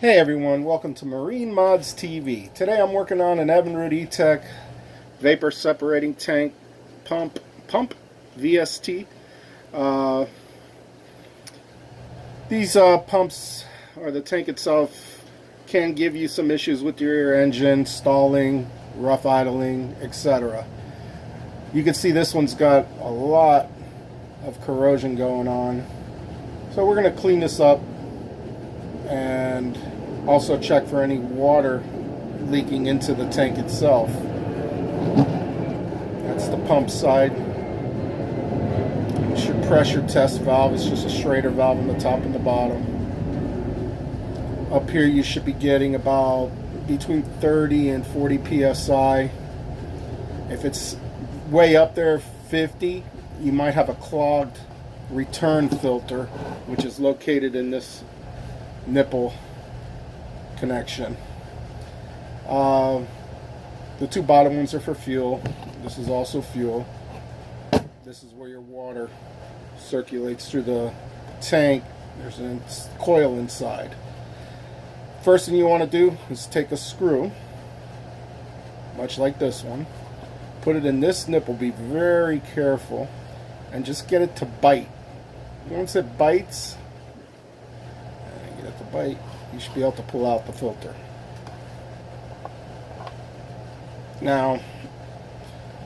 Hey everyone, welcome to Marine Mods TV. Today I'm working on an Evinrude E-TEC vapor separating tank pump VST. These pumps, or the tank itself, can give you some issues with your engine, stalling, rough idling, etc. You can see this one's got a lot of corrosion going on. So we're going to clean this up and also check for any water leaking into the tank itself. That's the pump side. It's your pressure test valve. It's just a Schrader valve on the top and the bottom. Up here you should be getting about between 30 and 40 psi. If it's way up there, 50, you might have a clogged return filter, which is located in this nipple connection. The two bottom ones are for fuel. This is also fuel. This is where your water circulates through the tank. There's a coil inside. First thing you want to do is take a screw, much like this one, put it in this nipple. Be very careful and just get it to bite. Once it bites, get it to bite, you should be able to pull out the filter. Now,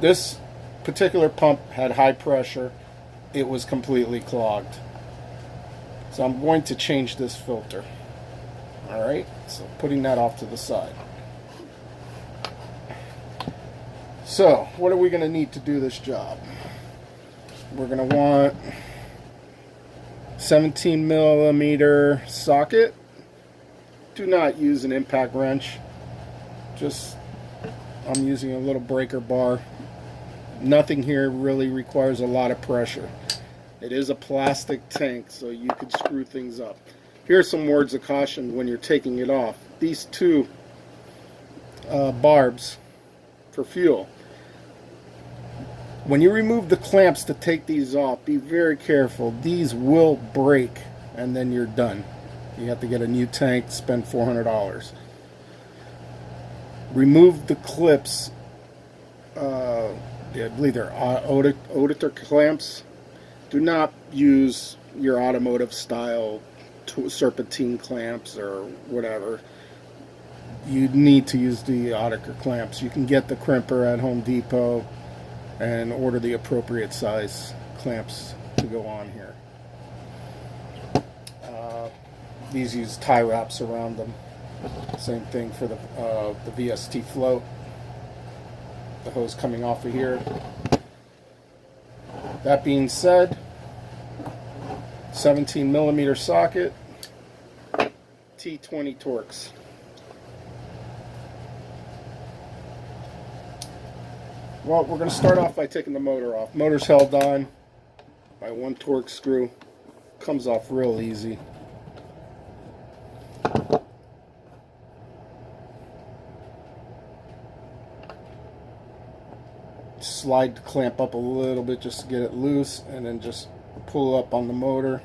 this particular pump had high pressure. It was completely clogged. So I'm going to change this filter. Alright, so putting that off to the side. So, what are we going to need to do this job? We're going to want 17 millimeter socket. Do not use an impact wrench. I'm using a little breaker bar. Nothing here really requires a lot of pressure. It is a plastic tank, so you could screw things up. Here are some words of caution when you're taking it off. These two barbs for fuel. When you remove the clamps to take these off, be very careful. These will break and then you're done. You have to get a new tank, spend $400. Remove the clips. I believe they're auditor clamps. Do not use your automotive style serpentine clamps or whatever. You need to use the auditor clamps. You can get the crimper at Home Depot and order the appropriate size clamps to go on here. These use tie wraps around them. Same thing for the VST float. The hose coming off of here. That being said, 17 millimeter socket, T20 Torx. Well, we're going to start off by taking the motor off. Motor's held on by one Torx screw. Comes off real easy. Slide the clamp up a little bit just to get it loose, and then just pull up on the motor,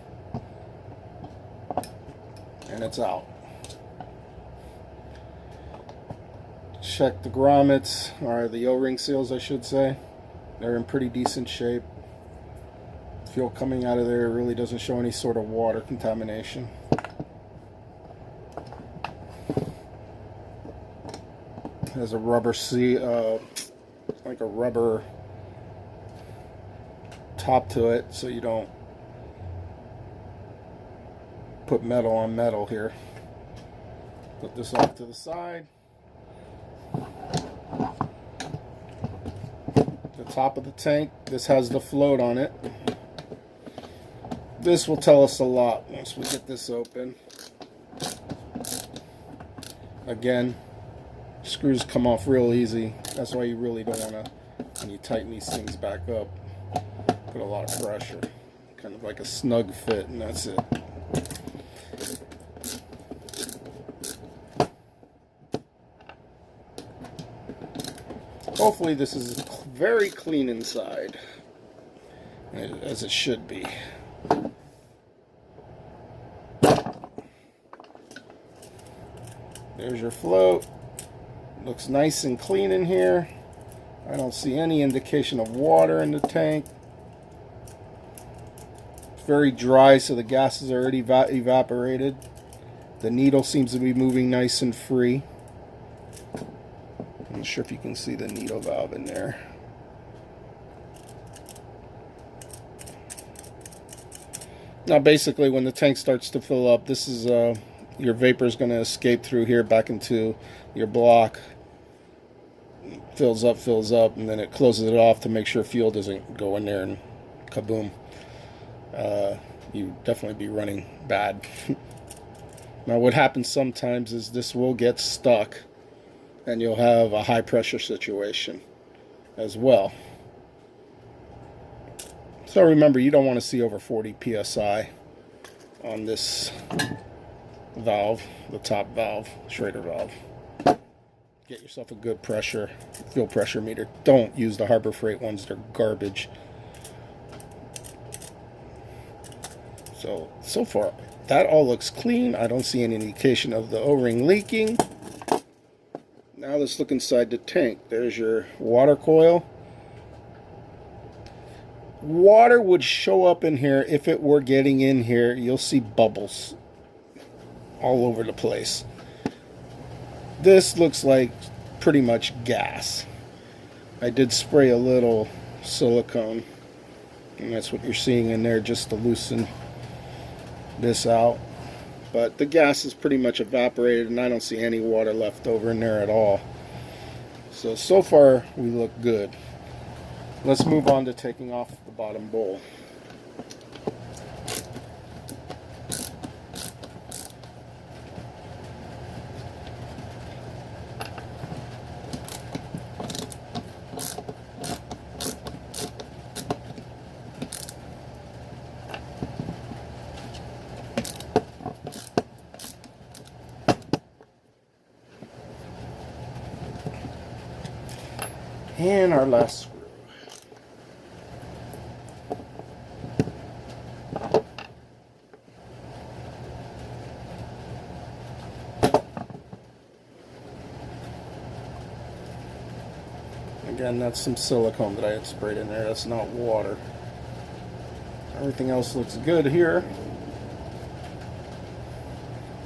and it's out. Check the grommets, or the O-ring seals I should say. They're in pretty decent shape. Fuel coming out of there really doesn't show any sort of water contamination. It has a rubber seal, like a rubber top to it, so you don't put metal on metal here. Put this off to the side. The top of the tank, this has the float on it. This will tell us a lot once we get this open. Again, screws come off real easy. That's why you really don't want to, when you tighten these things back up, put a lot of pressure. Kind of like a snug fit, and that's it. Hopefully this is very clean inside, as it should be. There's your float. Looks nice and clean in here. I don't see any indication of water in the tank. It's very dry, so the gases are already evaporated. The needle seems to be moving nice and free. I'm not sure if you can see the needle valve in there. Now basically when the tank starts to fill up, this is your vapor is going to escape through here back into your block. Fills up, and then it closes it off to make sure fuel doesn't go in there and kaboom. You definitely be running bad. Now what happens sometimes is this will get stuck and you'll have a high pressure situation as well. So remember, you don't want to see over 40 psi on this valve, the top valve, Schrader valve. Get yourself a good pressure, fuel pressure meter. Don't use the Harbor Freight ones, they're garbage. So far, that all looks clean. I don't see any indication of the O-ring leaking. Now let's look inside the tank. There's your water coil. Water would show up in here if it were getting in here. You'll see bubbles all over the place. This looks like pretty much gas. I did spray a little silicone, and that's what you're seeing in there just to loosen this out. But the gas is pretty much evaporated, and I don't see any water left over in there at all. So far we look good. Let's move on to taking off the bottom bowl. And our last screw. Again, that's some silicone that I had sprayed in there. That's not water. Everything else looks good here.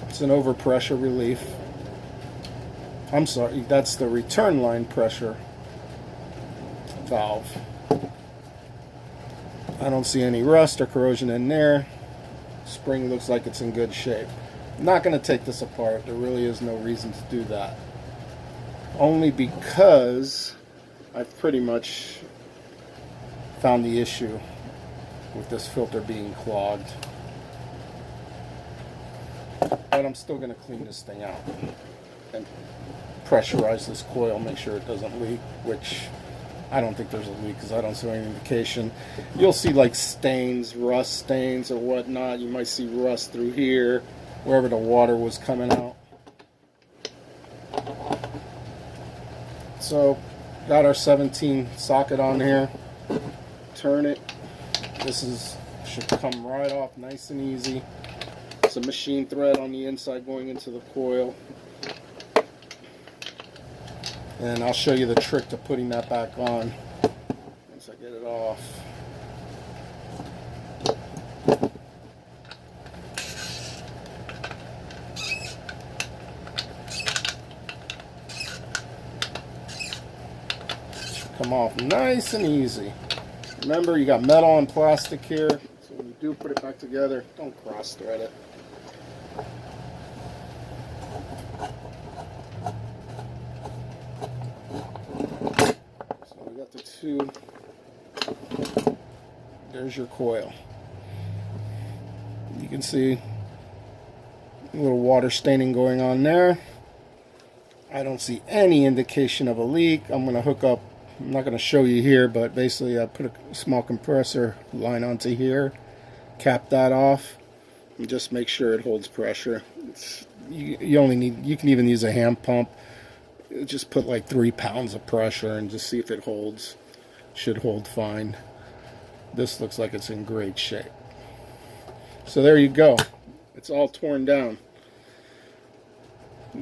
It's an overpressure relief. I'm sorry, that's the return line pressure valve. I don't see any rust or corrosion in there. Spring looks like it's in good shape. I'm not going to take this apart. There really is no reason to do that. Only because I've pretty much found the issue with this filter being clogged. But I'm still going to clean this thing out and pressurize this coil, make sure it doesn't leak, which I don't think there's a leak because I don't see any indication. You'll see like stains, rust stains or whatnot. You might see rust through here, wherever the water was coming out. So, got our 17 socket on here. Turn it. This should come right off nice and easy. It's a machine thread on the inside going into the coil. And I'll show you the trick to putting that back on once I get it off. Should come off nice and easy. Remember, you got metal and plastic here, so when you do put it back together, don't cross thread it. There's your coil. You can see a little water staining going on there. I don't see any indication of a leak. I'm going to hook up, I'm not going to show you here, but basically I put a small compressor line onto here, cap that off, and just make sure it holds pressure. You only need, you can even use a hand pump. Just put like 3 pounds of pressure and just see if it holds. Should hold fine. This looks like it's in great shape. So there you go. It's all torn down.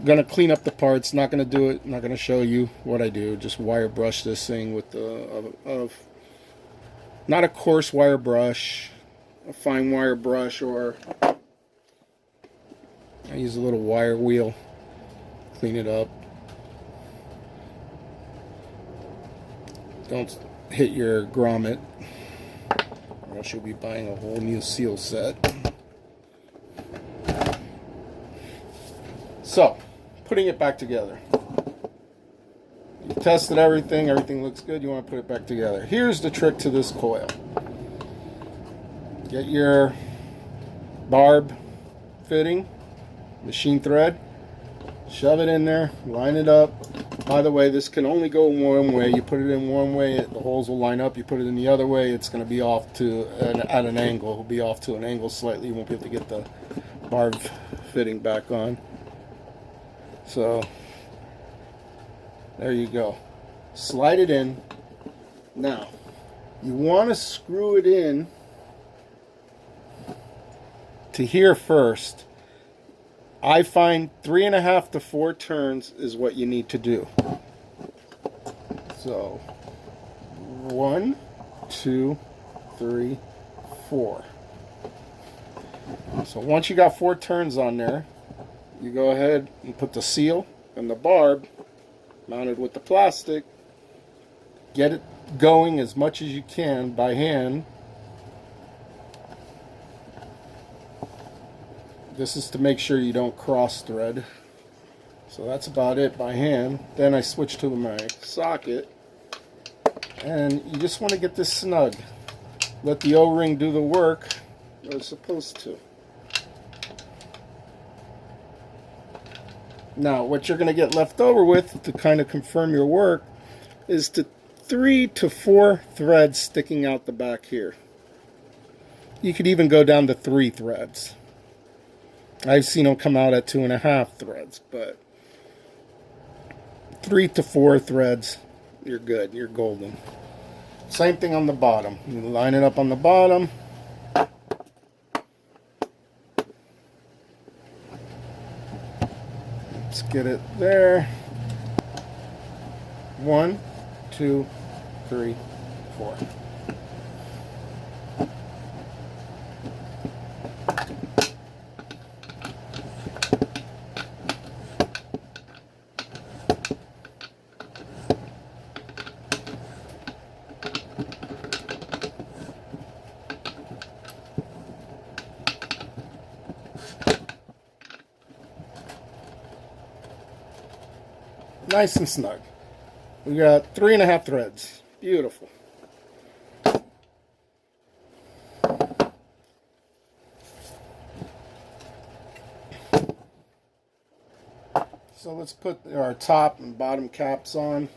gonna clean up the parts. Not gonna do it. Not gonna show you what I do. Just wire brush this thing with the not a coarse wire brush, a fine wire brush, or I use a little wire wheel. Clean it up. Don't hit your grommet, or else you'll be buying a whole new seal set. So, putting it back together. You tested everything, everything looks good, you want to put it back together. Here's the trick to this coil. Get your barb fitting, machine thread, shove it in there, line it up. By the way, this can only go one way. You put it in one way, the holes will line up. You put it in the other way, it's going to be off to at an angle. It'll be off to an angle slightly. You won't be able to get the barb fitting back on. So there you go. Slide it in. Now you want to screw it in to here first. I find 3.5 to 4 turns is what you need to do. So 1, 2, 3, 4. So once you got 4 turns on there, you go ahead and put the seal and the barb mounted with the plastic. Get it going as much as you can by hand. This is to make sure you don't cross thread. So that's about it by hand. Then I switch to my socket, and you just want to get this snug. Let the O-ring do the work that it's supposed to. Now, what you're going to get left over with to kind of confirm your work is the 3 to 4 threads sticking out the back here. You could even go down to 3 threads. I've seen them come out at 2.5 threads, but 3 to 4 threads, you're good, you're golden. Same thing on the bottom. You line it up on the bottom. Let's get it there. 1, 2, 3, 4. Nice and snug. We got 3.5 threads. Beautiful. So let's put our top and bottom caps on.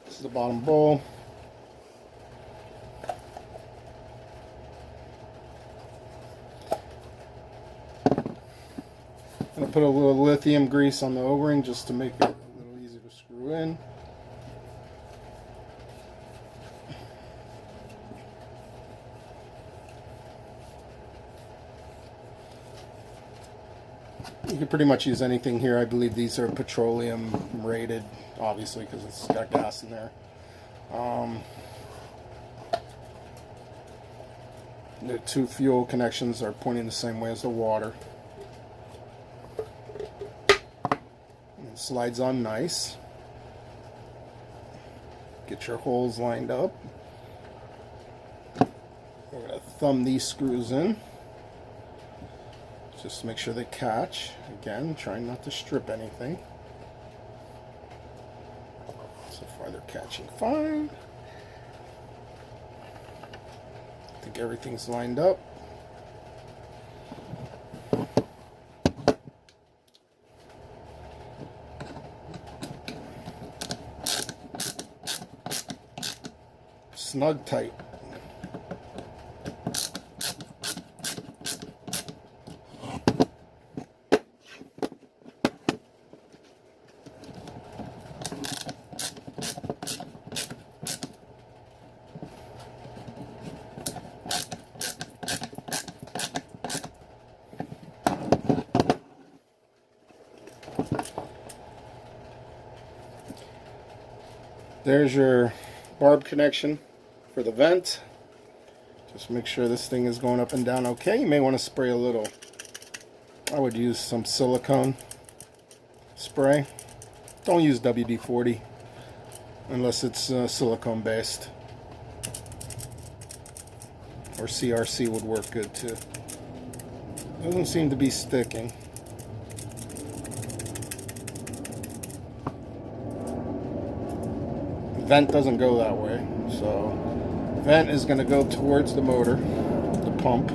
This is the bottom bowl. I'm going to put a little lithium grease on the O-ring just to make it a little easier to screw in. You can pretty much use anything here. I believe these are petroleum rated, obviously, because it's got gas in there. The 2 fuel connections are pointing the same way as the water. It slides on nice. Get your holes lined up. We're going to thumb these screws in. Just to make sure they catch. Again, trying not to strip anything. So far they're catching fine. I think everything's lined up. Snug tight. There's your barb connection for the vent. Just make sure this thing is going up and down okay. You may want to spray a little. I would use some silicone spray. Don't use WD-40 unless it's silicone based. Or CRC would work good too. Doesn't seem to be sticking. Vent doesn't go that way, so vent is going to go towards the motor, the pump.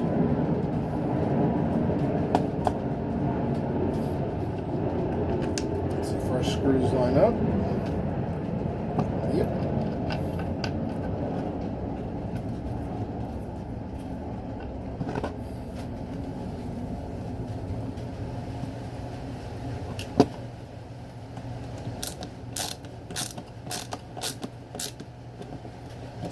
So if our screws line up, yep.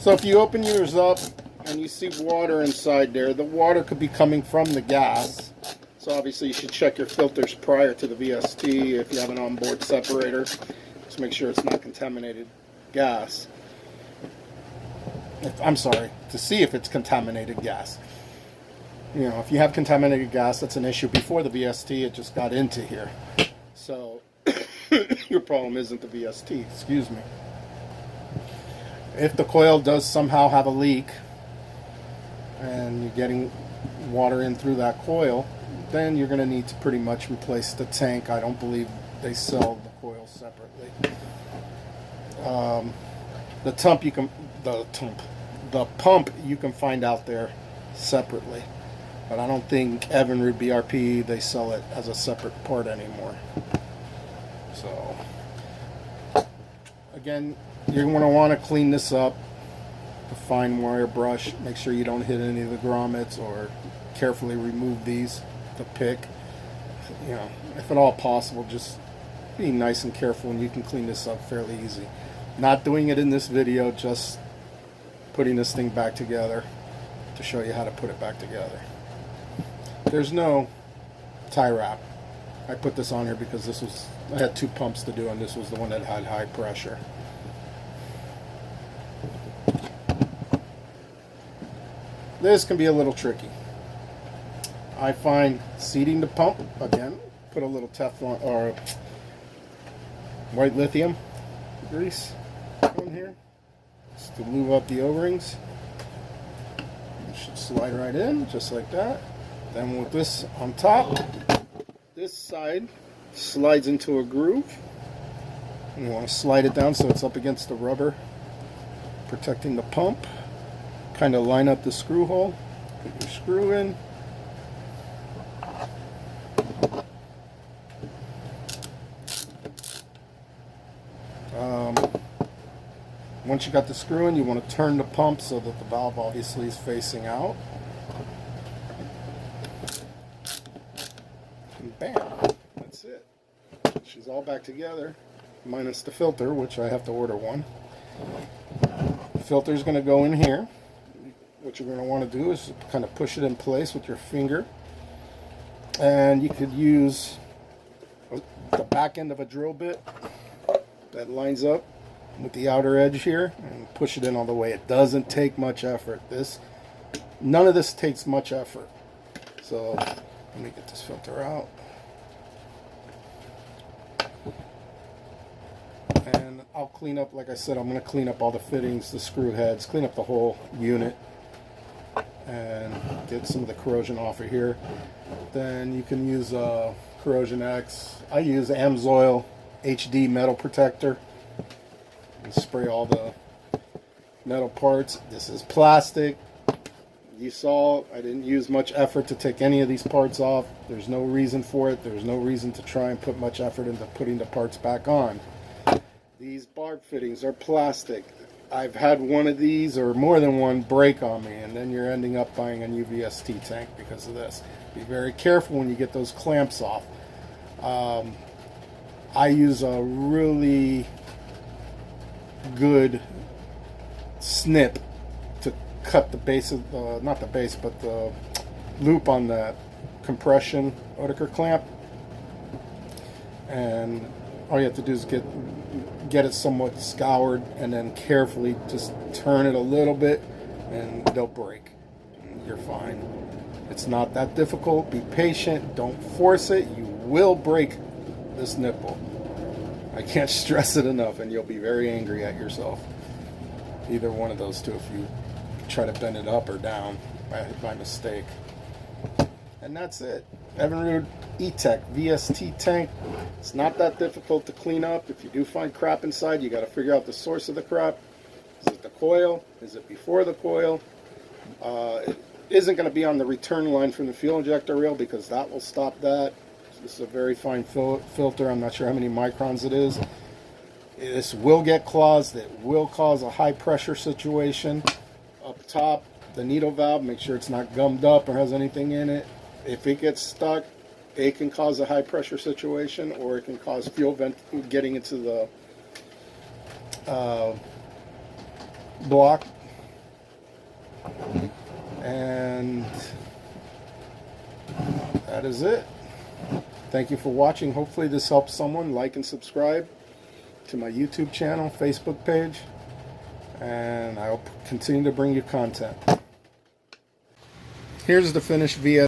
So if you open yours up and you see water inside there, the water could be coming from the gas. So obviously you should check your filters prior to the VST if you have an onboard separator. Just make sure it's not contaminated gas. I'm sorry, to see if it's contaminated gas. You know, if you have contaminated gas, that's an issue. Before the VST, it just got into here. So your problem isn't the VST, excuse me. If the coil does somehow have a leak and you're getting water in through that coil, then you're going to need to pretty much replace the tank. I don't believe they sell the coil separately. The pump you can find out there separately, but I don't think Evinrude BRP they sell it as a separate part anymore. So again, you're going to want to clean this up. A fine wire brush. Make sure you don't hit any of the grommets, or carefully remove these with a pick. You know, if at all possible, just be nice and careful, and you can clean this up fairly easy. Not doing it in this video, just putting this thing back together to show you how to put it back together. There's no tie wrap. I put this on here because I had two pumps to do, and this was the one that had high pressure. This can be a little tricky. I find seating the pump, again, put a little Teflon or white lithium grease on here just to lube up the O-rings. It should slide right in just like that. Then with this on top, this side slides into a groove. And you want to slide it down so it's up against the rubber, protecting the pump. Kind of line up the screw hole, put your screw in. Once you got the screw in, you want to turn the pump so that the valve obviously is facing out. And bam, that's it. She's all back together, minus the filter, which I have to order one. The filter is going to go in here. What you're going to want to do is kind of push it in place with your finger, and you could use the back end of a drill bit that lines up with the outer edge here and push it in all the way. It doesn't take much effort. None of this takes much effort. So let me get this filter out. And I'll clean up, like I said, I'm going to clean up all the fittings, the screw heads, clean up the whole unit, and get some of the corrosion off of here. Then you can use Corrosion X. I use Amsoil HD metal protector and spray all the metal parts. This is plastic. You saw I didn't use much effort to take any of these parts off. There's no reason for it. There's no reason to try and put much effort into putting the parts back on. These barb fittings are plastic. I've had one of these or more than one break on me, and then you're ending up buying a new VST tank because of this. Be very careful when you get those clamps off. I use a really good snip to cut the base of not the base, but the loop on that compression Oetiker clamp, and all you have to do is get it somewhat scoured, and then carefully just turn it a little bit, and they'll break. You're fine. It's not that difficult. Be patient. Don't force it. You will break this nipple. I can't stress it enough, and you'll be very angry at yourself. Either one of those two if you try to bend it up or down by mistake. And that's it. Evinrude E-TEC VST tank. It's not that difficult to clean up. If you do find crap inside, you got to figure out the source of the crap. Is it the coil? Is it before the coil? It isn't going to be on the return line from the fuel injector reel because that will stop that. This is a very fine filter. I'm not sure how many microns it is. This will get clogged. It will cause a high pressure situation. Up top, the needle valve, make sure it's not gummed up or has anything in it. If it gets stuck, it can cause a high pressure situation, or it can cause fuel vent getting into the block. And that is it. Thank you for watching. Hopefully this helps someone. Like and subscribe to my YouTube channel, Facebook page, and I'll continue to bring you content. Here's the finished VST.